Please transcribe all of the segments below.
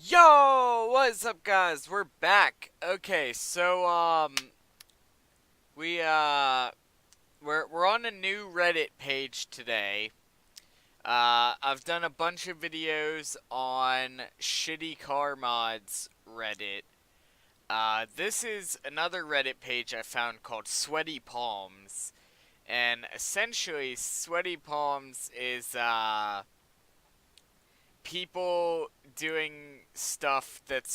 Yo, what's up guys? We're back. Okay, so we we're on a new Reddit page today. I've done a bunch of videos on shitty car mods Reddit. This is another Reddit page I found called Sweaty Palms. And essentially Sweaty Palms is people doing stuff that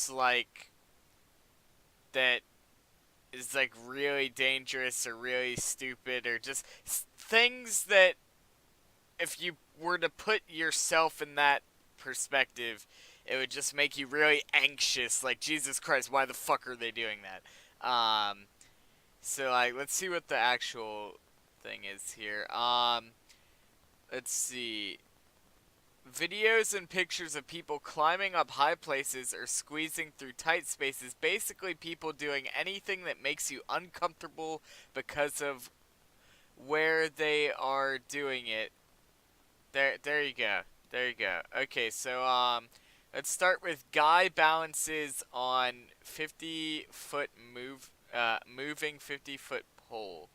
is like really dangerous or really stupid or just things that if you were to put yourself in that perspective, it would just make you really anxious. Like, Jesus Christ, why the fuck are they doing that? So like, let's see what the actual thing is here. Let's see. Videos and pictures of people climbing up high places or squeezing through tight spaces. Basically, people doing anything that makes you uncomfortable because of where they are doing it. There you go. There you go. Okay, so let's start with guy balances on 50-foot moving 50-foot pole.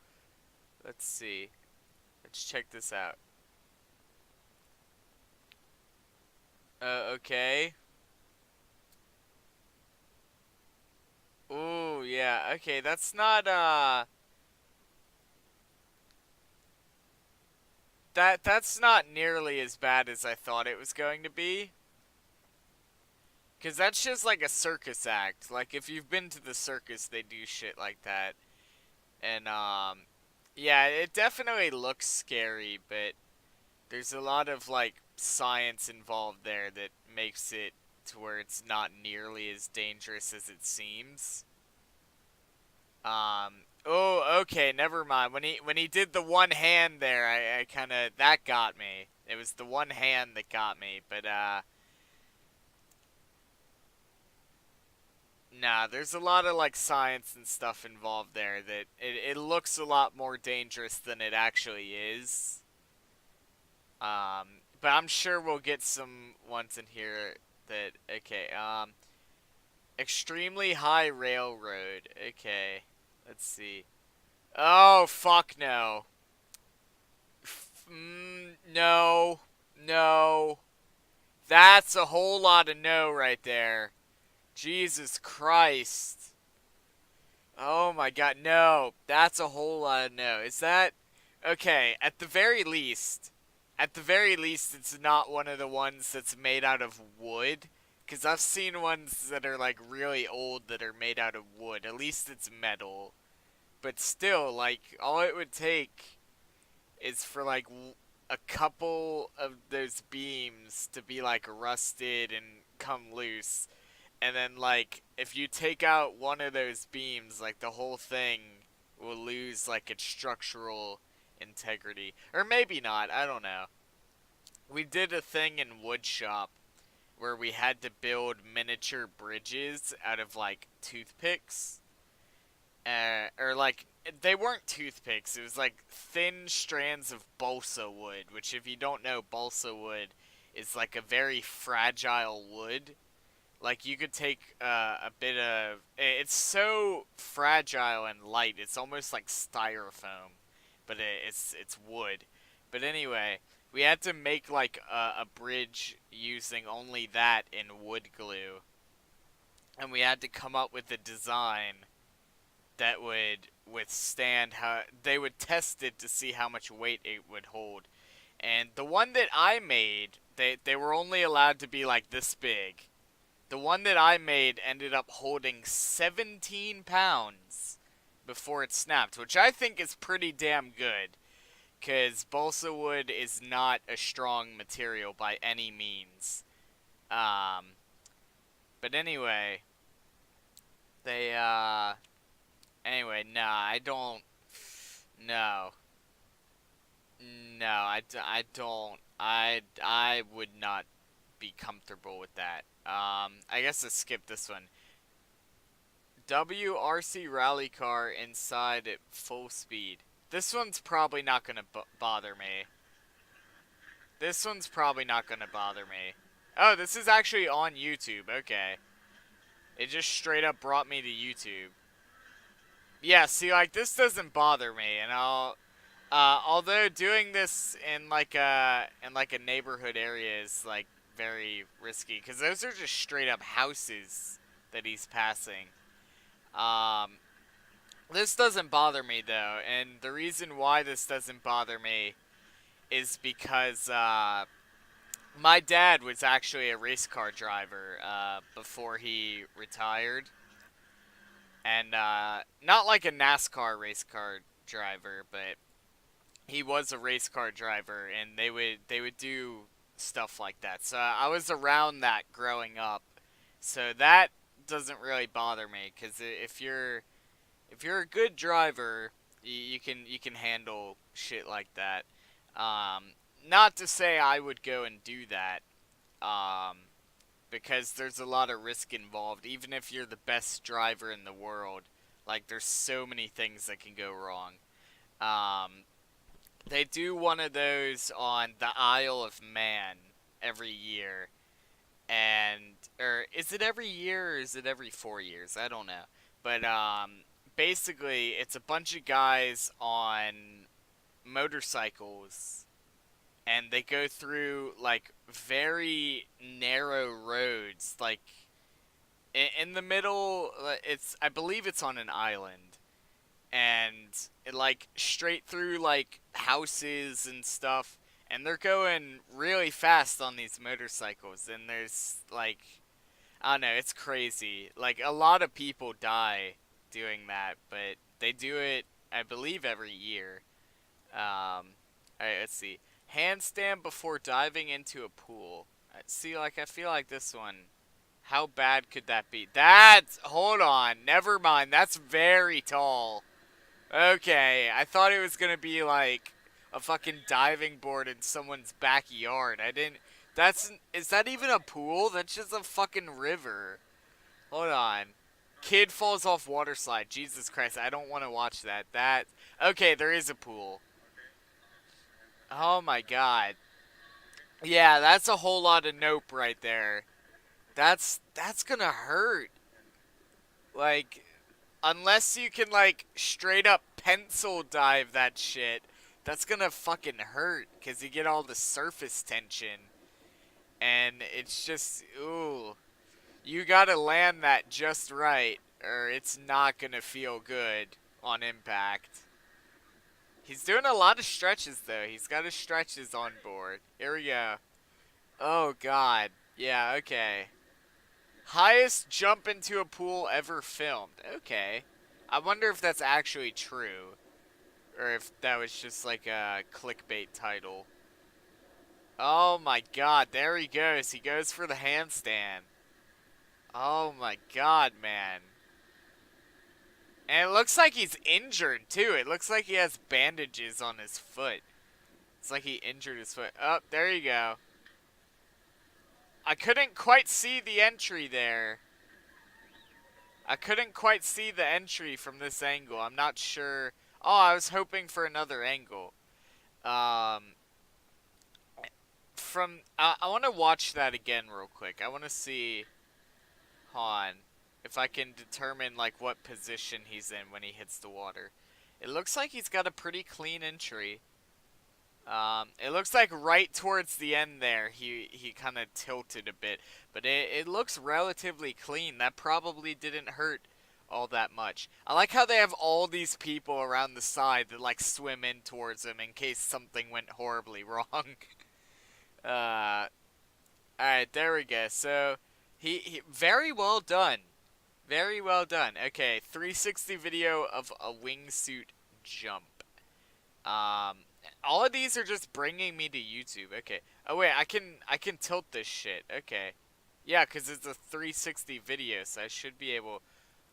Let's see. Let's check this out. Okay. Ooh, yeah. Okay, that's not nearly as bad as I thought it was going to be. 'Cause that's just like a circus act. Like if you've been to the circus, they do shit like that. And yeah, it definitely looks scary, but there's a lot of like science involved there that makes it to where it's not nearly as dangerous as it seems. Oh, okay, never mind. When he did the one hand there, I kind of that got me. It was the one hand that got me, but nah, there's a lot of like science and stuff involved there that it looks a lot more dangerous than it actually is. But I'm sure we'll get some ones in here that okay. Extremely high railroad. Okay, let's see. Oh fuck no. No, no. That's a whole lot of no right there. Jesus Christ. Oh my god, no. That's a whole lot of no. Is that okay? At the very least, it's not one of the ones that's made out of wood. Because I've seen ones that are like really old that are made out of wood. At least it's metal. But still, like, all it would take is for like a couple of those beams to be like rusted and come loose. And then like if you take out one of those beams, like the whole thing will lose like its structural integrity. Or maybe not, I don't know. We did a thing in woodshop where we had to build miniature bridges out of like toothpicks. Or like they weren't toothpicks. It was like thin strands of balsa wood, which if you don't know, balsa wood is like a very fragile wood. Like you could take a bit of it's so fragile and light. It's almost like styrofoam, but it's wood. But anyway, we had to make like a bridge using only that in wood glue, and we had to come up with a design that would withstand how they would test it to see how much weight it would hold. And the one that I made, they were only allowed to be like this big. The one that I made ended up holding 17 pounds before it snapped, which I think is pretty damn good. Because balsa wood is not a strong material by any means. Um, but anyway, they, anyway, nah, I don't, no. No, I don't. I would not be comfortable with that. I guess let's skip this one. WRC rally car inside at full speed. This one's probably not gonna bother me. This one's probably not gonna bother me. Oh, this is actually on YouTube. Okay. It just straight up brought me to YouTube. Yeah, see, like, this doesn't bother me, and although doing this in like a neighborhood area is like very risky, because those are just straight up houses that he's passing. Um, this doesn't bother me though, and the reason why this doesn't bother me is because my dad was actually a race car driver before he retired, and not like a NASCAR race car driver, but he was a race car driver, and they would do stuff like that. So I was around that growing up, so that doesn't really bother me because if you're a good driver, you can handle shit like that. Um, Not to say I would go and do that, um, because there's a lot of risk involved. Even if you're the best driver in the world, like there's so many things that can go wrong. Um, they do one of those on the Isle of Man every year, and or is it every year or is it every 4 years? I don't know, but basically it's a bunch of guys on motorcycles, and they go through like very narrow roads, like in the middle. It's I believe it's on an island, and it like straight through like houses and stuff, and they're going really fast on these motorcycles, and there's like I don't know, it's crazy. Like a lot of people die doing that, but they do it I believe every year. Alright, let's see. Handstand before diving into a pool. See, like I feel like this one, how bad could that be? That's hold on, never mind. That's very tall. Okay, I thought it was gonna be like a fucking diving board in someone's backyard. I didn't. That's is that even a pool? That's just a fucking river. Hold on. Kid falls off water slide. Jesus Christ, I don't want to watch that. That okay, there is a pool. Oh my god. Yeah, that's a whole lot of nope right there. That's gonna hurt. Like unless you can like straight up pencil dive that shit, that's gonna fucking hurt because you get all the surface tension, and it's just ooh, you gotta land that just right, or it's not gonna feel good on impact. He's doing a lot of stretches though. He's got his stretches on board. Here we go. Oh god. Yeah. Okay. Highest jump into a pool ever filmed. Okay. I wonder if that's actually true. Or if that was just like a clickbait title. Oh my god, there he goes. He goes for the handstand. Oh my god, man. And it looks like he's injured too. It looks like he has bandages on his foot. It's like he injured his foot. Oh, there you go. I couldn't quite see the entry there. I couldn't quite see the entry from this angle. I'm not sure. Oh, I was hoping for another angle. Um, I want to watch that again real quick. I want to see, Han, if I can determine like what position he's in when he hits the water. It looks like he's got a pretty clean entry. It looks like right towards the end there, he kind of tilted a bit, but it looks relatively clean. That probably didn't hurt all that much. I like how they have all these people around the side that like swim in towards him in case something went horribly wrong. uh, all right, there we go. So he very well done, very well done. Okay, 360 video of a wingsuit jump. Um, all of these are just bringing me to YouTube. Okay. Oh wait, I can tilt this shit. Okay. Yeah, cuz it's a 360 video, so I should be able.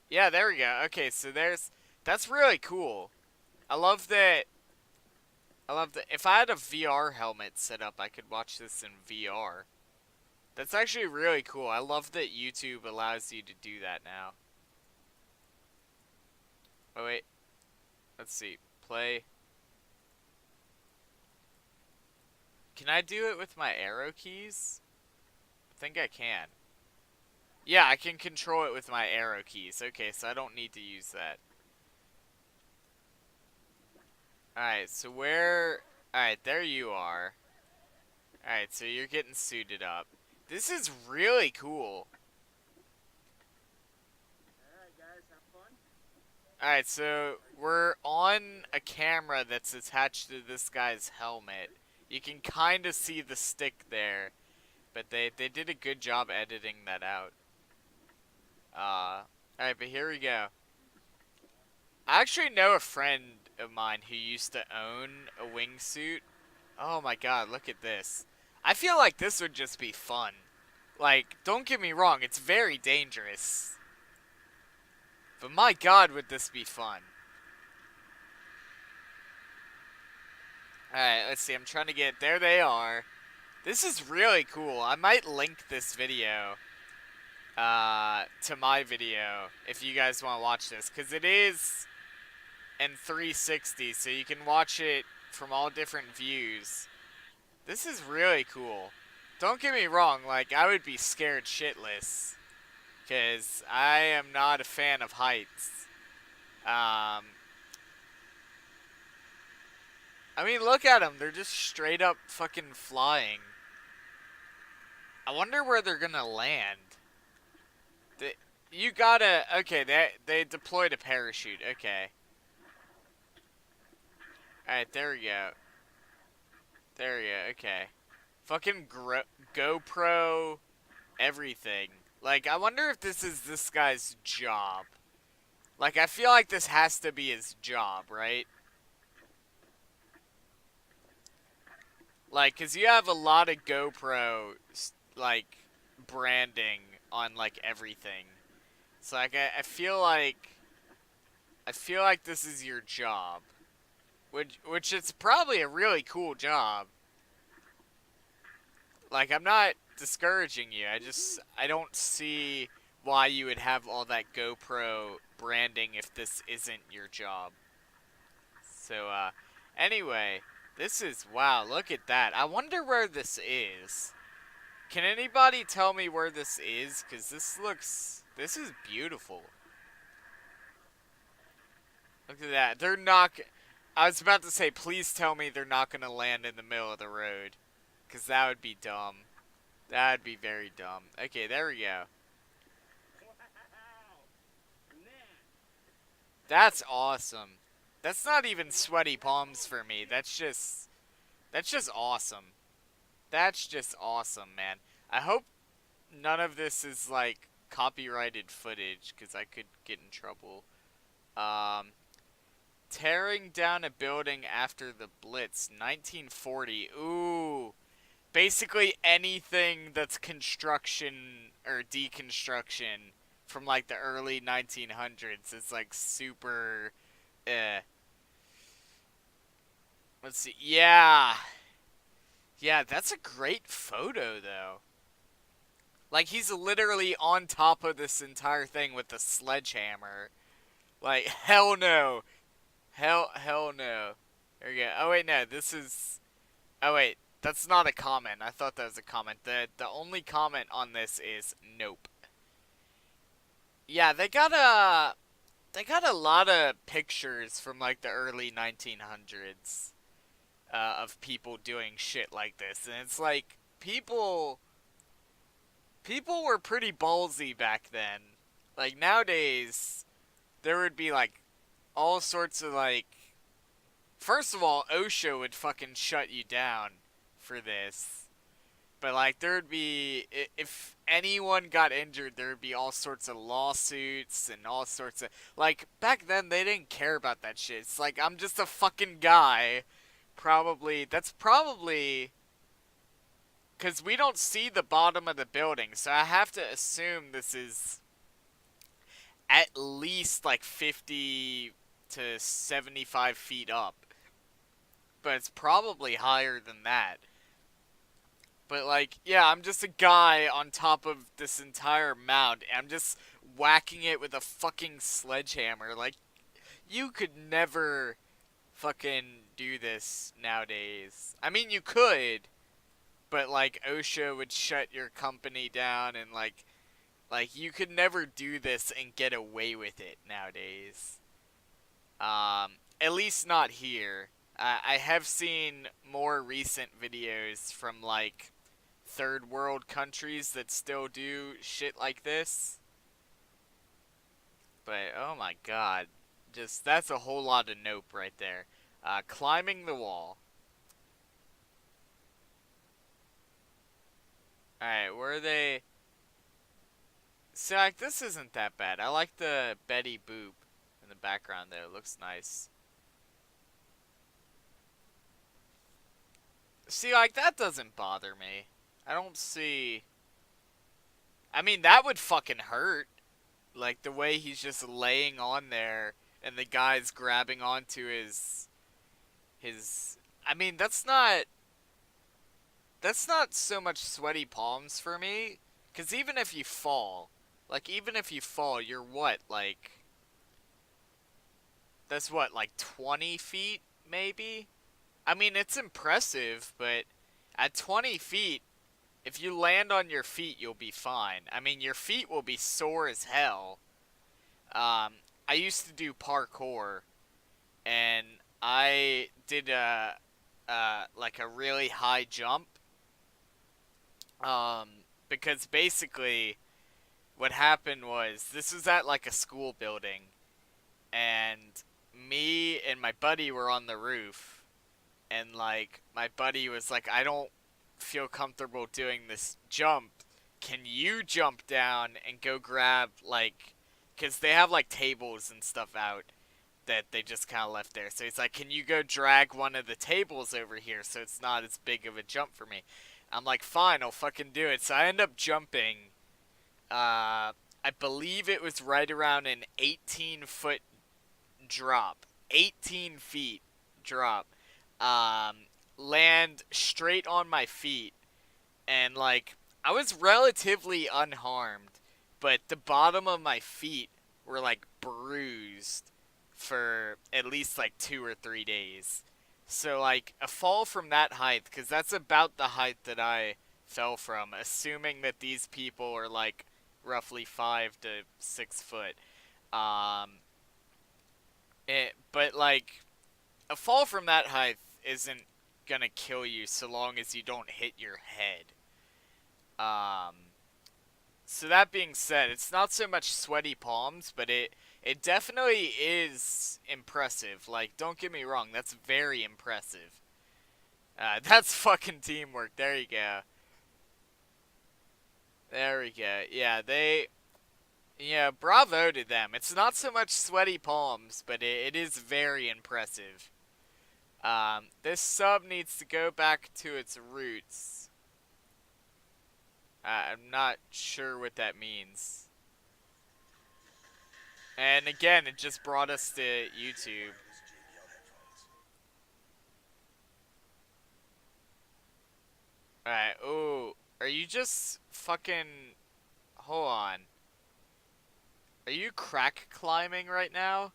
Yeah, there we go. Okay, so that's really cool. I love that. I love that. If I had a VR helmet set up, I could watch this in VR. That's actually really cool. I love that YouTube allows you to do that now. Oh wait. Let's see. Play. Can I do it with my arrow keys? think I can. Yeah, I can control it with my arrow keys. Okay, so I don't need to use that. Alright, so where... Alright, there you are. Alright, so you're getting suited up. This is really cool. Alright, guys, have fun. Alright, so we're on a camera that's attached to this guy's helmet. You can kind of see the stick there, but they did a good job editing that out. Alright, but here we go. I actually know a friend of mine who used to own a wingsuit. Oh my god, look at this. I feel like this would just be fun. Like, don't get me wrong, it's very dangerous. But my god, would this be fun. Alright, let's see, I'm trying to get... There they are. This is really cool. I might link this video to my video if you guys want to watch this, because it is in 360, so you can watch it from all different views. This is really cool. Don't get me wrong, like, I would be scared shitless, because I am not a fan of heights. I mean, look at them. They're just straight up fucking flying. I wonder where they're gonna land. You gotta... Okay, they deployed a parachute. Okay. Alright, there we go. There we go. Okay. Fucking GoPro everything. Like, I wonder if this is this guy's job. Like, I feel like this has to be his job, right? Like, cause you have a lot of GoPro, like, branding on, like, everything. So, like, I feel like... I feel like this is your job. Which is probably a really cool job. Like, I'm not discouraging you. I don't see why you would have all that GoPro branding if this isn't your job. So, anyway, this is... Wow, look at that. I wonder where this is. Can anybody tell me where this is? Because this looks... This is beautiful. Look at that. They're not... I was about to say, please tell me they're not going to land in the middle of the road. Because that would be dumb. That would be very dumb. Okay, there we go. That's awesome. That's not even sweaty palms for me. That's just awesome. That's just awesome, man. I hope none of this is, like, copyrighted footage, because I could get in trouble. Tearing down a building after the Blitz, 1940. Ooh. Basically anything that's construction or deconstruction from, like, the early 1900s is, like, super, Let's see. Yeah. Yeah, that's a great photo, though. Like, he's literally on top of this entire thing with a sledgehammer. Like, hell no. Hell no. There we go. Oh, wait, no. This is... Oh, wait. That's not a comment. I thought that was a comment. The only comment on this is nope. Yeah, they got a lot of pictures from, like, the early 1900s of people doing shit like this. And it's like, people were pretty ballsy back then. Like, nowadays, there would be, like, all sorts of, like... First of all, OSHA would fucking shut you down for this. But, like, there would be... If anyone got injured, there would be all sorts of lawsuits and all sorts of... Like, back then, they didn't care about that shit. It's like, I'm just a fucking guy. Probably... That's probably... Because we don't see the bottom of the building, so I have to assume this is at least like 50 to 75 feet up. But it's probably higher than that. But, like, yeah, I'm just a guy on top of this entire mound, and I'm just whacking it with a fucking sledgehammer. Like, you could never fucking do this nowadays. I mean, you could, but like OSHA would shut your company down, and like you could never do this and get away with it nowadays. At least not here. I have seen more recent videos from like third world countries that still do shit like this. But oh my god, just that's a whole lot of nope right there. Climbing the wall. All right, where are they? So like this isn't that bad. I like the Betty Boop in the background there. It looks nice. See, like that doesn't bother me. I don't see. I mean, that would fucking hurt. Like the way he's just laying on there and the guy's grabbing onto his I mean, that's not so much sweaty palms for me, cuz even if you fall, you're what? Like that's what, like 20 feet maybe? I mean, it's impressive, but at 20 feet, if you land on your feet, you'll be fine. I mean, your feet will be sore as hell. I used to do parkour, and I did like a really high jump. Um, because basically, what happened was this was at like a school building, and me and my buddy were on the roof, and like my buddy was like, I don't feel comfortable doing this jump. Can you jump down and go grab like, because they have like tables and stuff out that they just kind of left there. So he's like, can you go drag one of the tables over here so it's not as big of a jump for me? I'm like, fine, I'll fucking do it. So I end up jumping. I believe it was right around an 18-foot drop. 18 feet drop. Um, Land straight on my feet, and like I was relatively unharmed, but the bottom of my feet were like bruised for at least like 2 or 3 days. So like a fall from that height, because that's about the height that I fell from, assuming that these people are like roughly 5 to 6 foot. Um, but like a fall from that height isn't gonna kill you so long as you don't hit your head. Um, so that being said, it's not so much sweaty palms, but it definitely is impressive. Like, don't get me wrong, that's very impressive. That's fucking teamwork. There you go. There we go. Yeah, bravo to them. It's not so much sweaty palms, but it is very impressive. This sub needs to go back to its roots. I'm not sure what that means. And again, it just brought us to YouTube. Alright, ooh. Are you just fucking... Hold on. Are you crack climbing right now?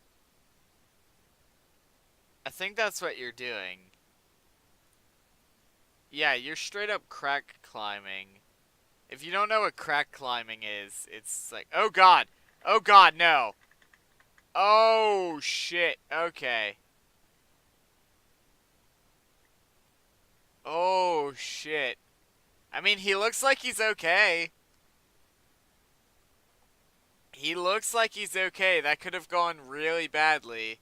I think that's what you're doing. Yeah, you're straight up crack climbing. If you don't know what crack climbing is, it's like... Oh god! Oh god, no! Oh shit, okay. Oh shit. I mean, he looks like he's okay. He looks like he's okay. That could have gone really badly.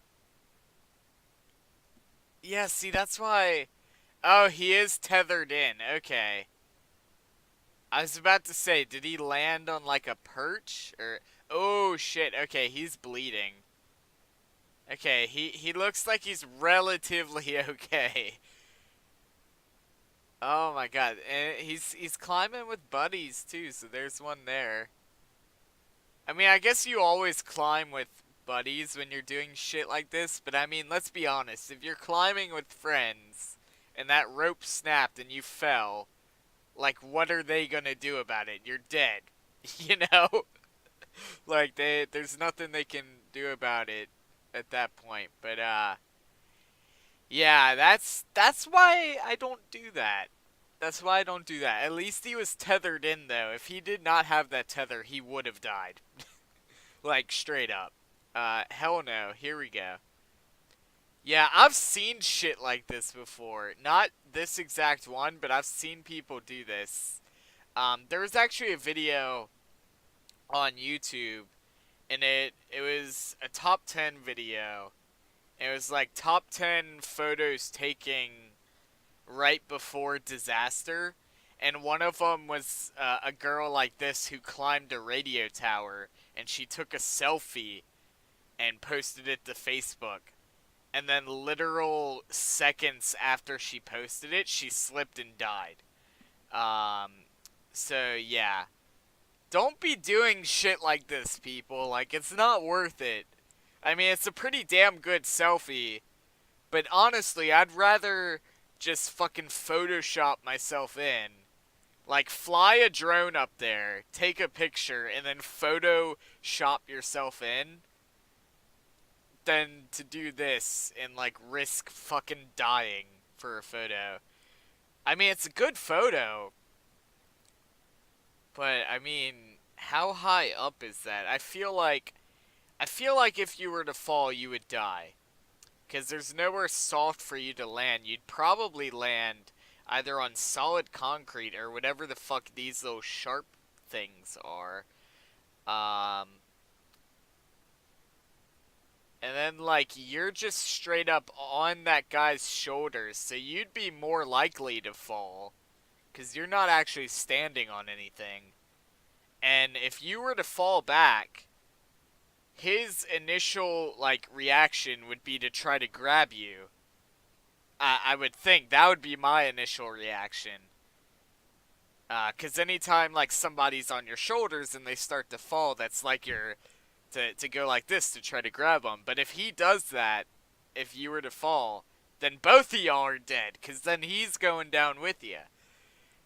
Yeah, see, that's why... Oh, he is tethered in. Okay. I was about to say, did he land on like a perch? Or... Oh, shit. Okay, he's bleeding. Okay, he looks like he's relatively okay. Oh my god. And he's climbing with buddies too, so there's one there. I mean, I guess you always climb with buddies when you're doing shit like this, but I mean, let's be honest. If you're climbing with friends and that rope snapped and you fell, like, what are they gonna do about it? You're dead. You know? Like, there's nothing they can do about it at that point. But, yeah, that's why I don't do that. That's why I don't do that. At least he was tethered in, though. If he did not have that tether, he would have died. Like, straight up. Hell no. Here we go. Yeah, I've seen shit like this before. Not this exact one, but I've seen people do this. There was actually a video on YouTube, and it was a top 10 video. It was like top 10 photos taking right before disaster, and one of them was a girl like this who climbed a radio tower, and she took a selfie and posted it to Facebook. And then literal seconds after she posted it, she slipped and died. Um, so yeah, don't be doing shit like this, people. Like, it's not worth it. I mean, it's a pretty damn good selfie, but honestly, I'd rather just fucking Photoshop myself in. Like, fly a drone up there, take a picture, and then Photoshop yourself in than to do this and, like, risk fucking dying for a photo. I mean, it's a good photo, but, I mean, how high up is that? I feel like if you were to fall, you would die. Because there's nowhere soft for you to land. You'd probably land either on solid concrete or whatever the fuck these little sharp things are. Um, and then, like, you're just straight up on that guy's shoulders, so you'd be more likely to fall. Because you're not actually standing on anything. And if you were to fall back, his initial, like, reaction would be to try to grab you. I would think that would be my initial reaction. Because anytime, like, somebody's on your shoulders and they start to fall, that's like you're to go like this to try to grab them. But if he does that, if you were to fall, then both of y'all are dead, because then he's going down with you.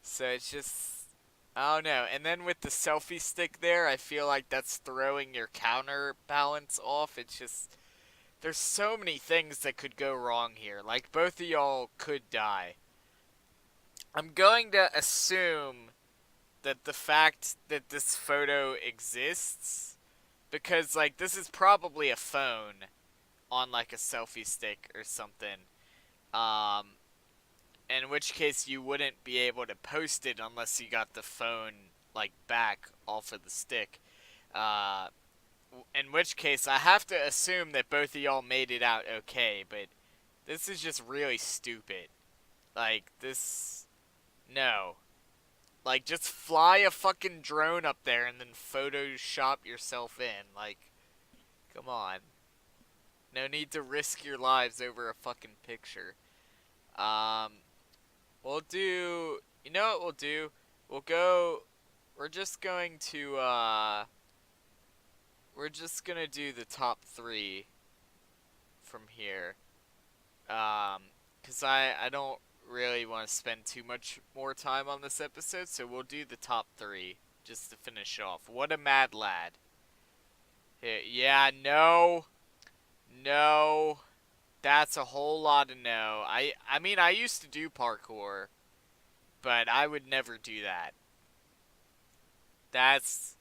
So it's just, I don't know. And then with the selfie stick there, I feel like that's throwing your counterbalance off. It's just, there's so many things that could go wrong here. Like, both of y'all could die. I'm going to assume that the fact that this photo exists, because, like, this is probably a phone on, like, a selfie stick or something. Um, in which case you wouldn't be able to post it unless you got the phone, like, back off of the stick. Uh, in which case I have to assume that both of y'all made it out okay, but this is just really stupid. Like, this, no. Like, just fly a fucking drone up there and then Photoshop yourself in. Like, come on. No need to risk your lives over a fucking picture. Um, we'll do, you know what we'll do? We'll go, we're just going to, we're just gonna do the top 3 from here. Cause I don't really want to spend too much more time on this episode, so we'll do the top 3 just to finish off. What a mad lad. Yeah, no. No. That's a whole lot of no. I mean, I used to do parkour, but I would never do that. That's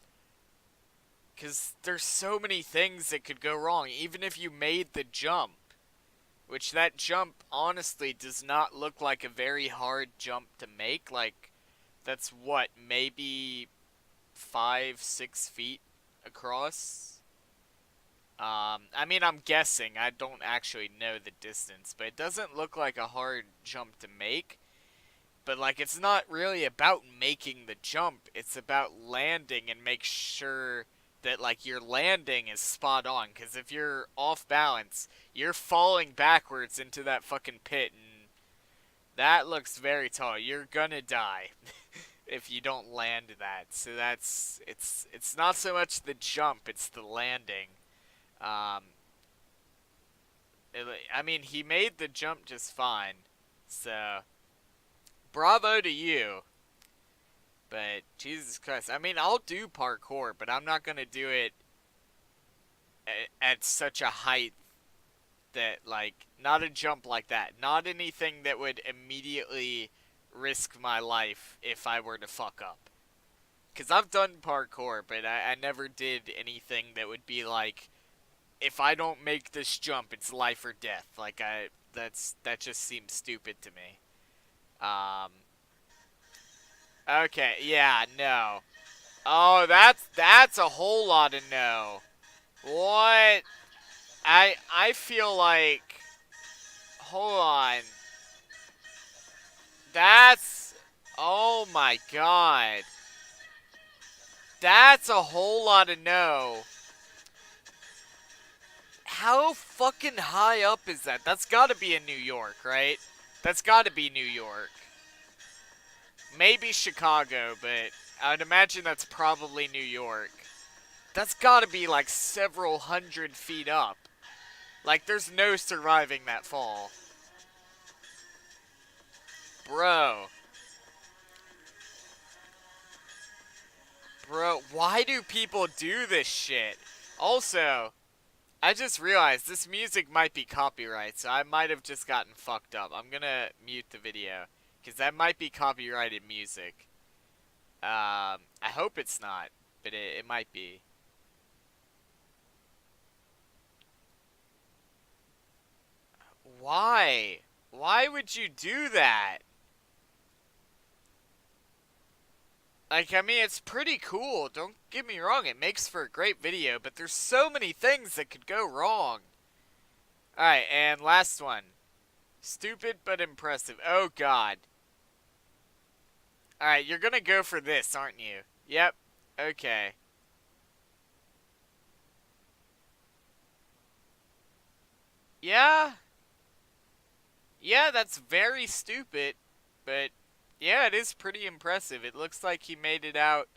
because there's so many things that could go wrong, even if you made the jump. Which that jump, honestly, does not look like a very hard jump to make. Like, that's what, maybe 5-6 feet across? I mean, I'm guessing. I don't actually know the distance, but it doesn't look like a hard jump to make. But, like, it's not really about making the jump. It's about landing and make sure that, like, your landing is spot on. Because if you're off balance, you're falling backwards into that fucking pit, and that looks very tall. You're gonna die if you don't land that. So that's, it's not so much the jump, it's the landing. Um, I mean, he made the jump just fine. So, bravo to you. But, Jesus Christ. I mean, I'll do parkour, but I'm not going to do it at such a height that, like, not a jump like that. Not anything that would immediately risk my life if I were to fuck up. Because I've done parkour, but I never did anything that would be like, if I don't make this jump, it's life or death. Like, that just seems stupid to me. Um, okay, yeah, no. Oh, that's a whole lot of no. What? I feel like, hold on. That's, oh my god. That's a whole lot of no. How fucking high up is that? That's gotta be in New York, right? That's gotta be New York. Maybe Chicago, but I would imagine that's probably New York. That's gotta be like several hundred feet up. Like, there's no surviving that fall. Bro. Bro, why do people do this shit? Also, I just realized this music might be copyright, so I might have just gotten fucked up. I'm gonna mute the video, because that might be copyrighted music. I hope it's not, but it might be. Why? Why would you do that? Like, I mean, it's pretty cool. Don't get me wrong, it makes for a great video, but there's so many things that could go wrong. Alright, and last one. Stupid but impressive. Oh, God. Alright, you're gonna go for this, aren't you? Yep. Okay. Yeah. Yeah, that's very stupid, but yeah, it is pretty impressive. It looks like he made it out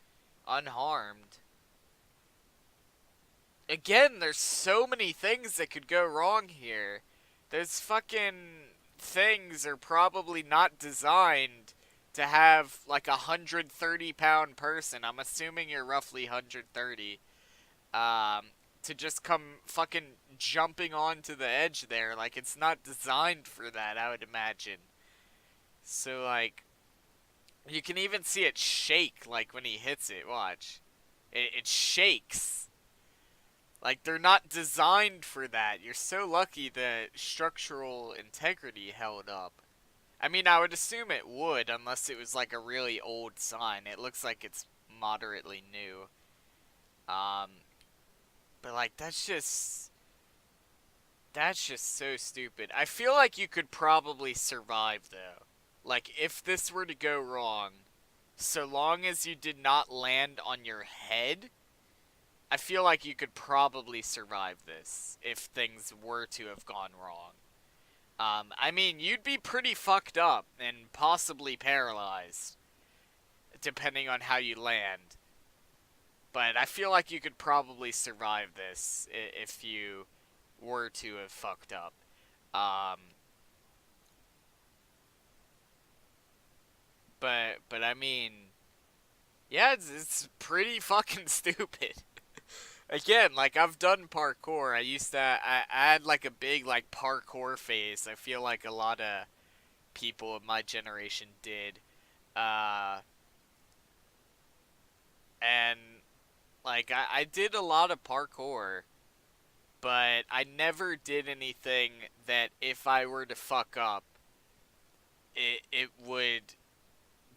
unharmed. Again, there's so many things that could go wrong here. Those fucking things are probably not designed to have like a 130-pound person. I'm assuming you're roughly 130. To just come fucking jumping onto the edge there. Like, it's not designed for that, I would imagine. So, like, you can even see it shake, like, when he hits it. Watch. It shakes. Like, they're not designed for that. You're so lucky that structural integrity held up. I mean, I would assume it would, unless it was, like, a really old sign. It looks like it's moderately new. Um, but, like, that's just so stupid. I feel like you could probably survive, though. Like, if this were to go wrong, so long as you did not land on your head, I feel like you could probably survive this if things were to have gone wrong. I mean, you'd be pretty fucked up and possibly paralyzed, depending on how you land. But I feel like you could probably survive this if you were to have fucked up. Um, but I mean, yeah, it's pretty fucking stupid. Again, like, I've done parkour. I had like a big like parkour phase. I feel like a lot of people of my generation did. Uh, and like I did a lot of parkour, but I never did anything that if I were to fuck up, it would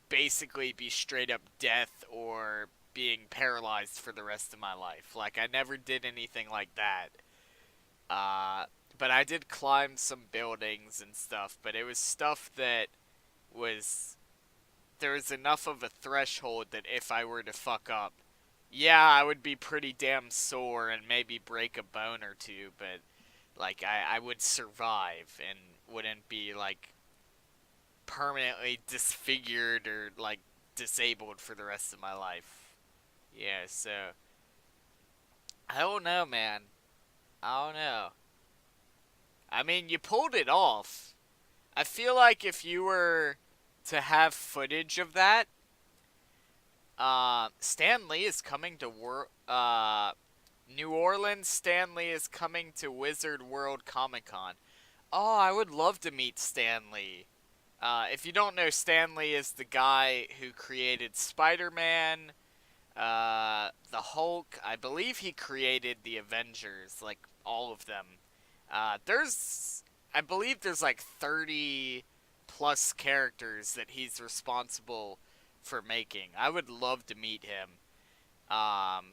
basically be straight up death or being paralyzed for the rest of my life. Like, I never did anything like that. Uh, but I did climb some buildings and stuff, but it was stuff that was, there was enough of a threshold that if I were to fuck up, yeah, I would be pretty damn sore and maybe break a bone or two, but like I would survive and wouldn't be like permanently disfigured or like disabled for the rest of my life. Yeah, so I don't know, man. I don't know. I mean, you pulled it off. I feel like if you were to have footage of that, Stan Lee is coming to New Orleans. Stan Lee is coming to Wizard World Comic Con. Oh, I would love to meet Stan Lee. If you don't know, Stan Lee is the guy who created Spider-Man, the Hulk. I believe he created the Avengers, like all of them. I believe there's like 30 plus characters that he's responsible for making. I would love to meet him. Um,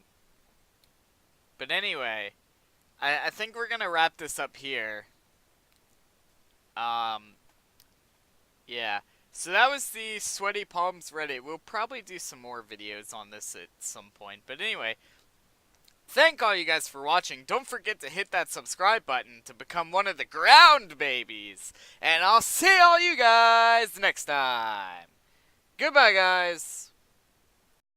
but anyway, I think we're gonna wrap this up here. Um, yeah. So that was the Sweaty Palms Reddit. We'll probably do some more videos on this at some point. But anyway, thank all you guys for watching. Don't forget to hit that subscribe button to become one of the ground babies. And I'll see all you guys next time. Goodbye, guys.